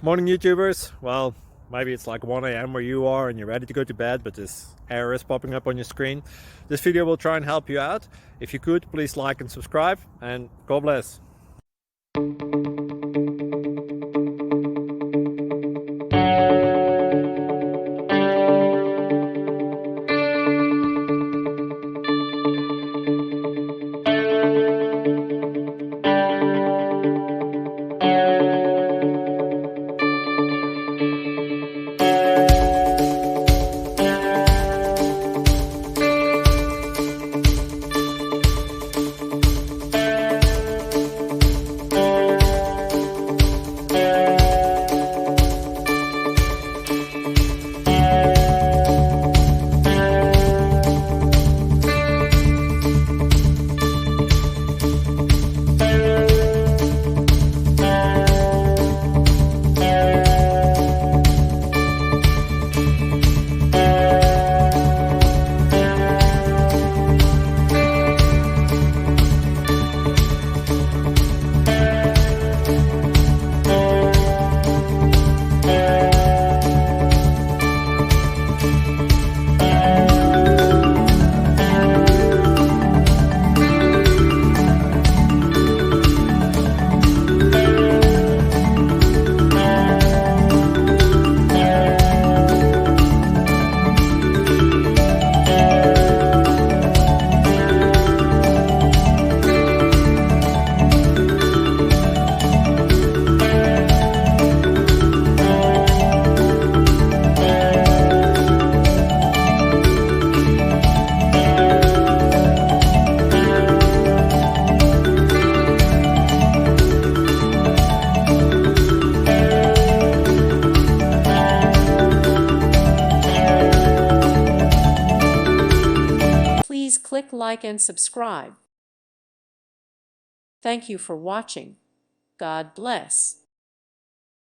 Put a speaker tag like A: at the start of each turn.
A: Morning YouTubers. Well, maybe it's like 1 a.m. where you are and you're ready to go to bed, but this error is popping up on your screen. This video will try and help you out. If you could, please like and subscribe, and God bless.
B: Please click like and subscribe. Thank you for watching. God bless.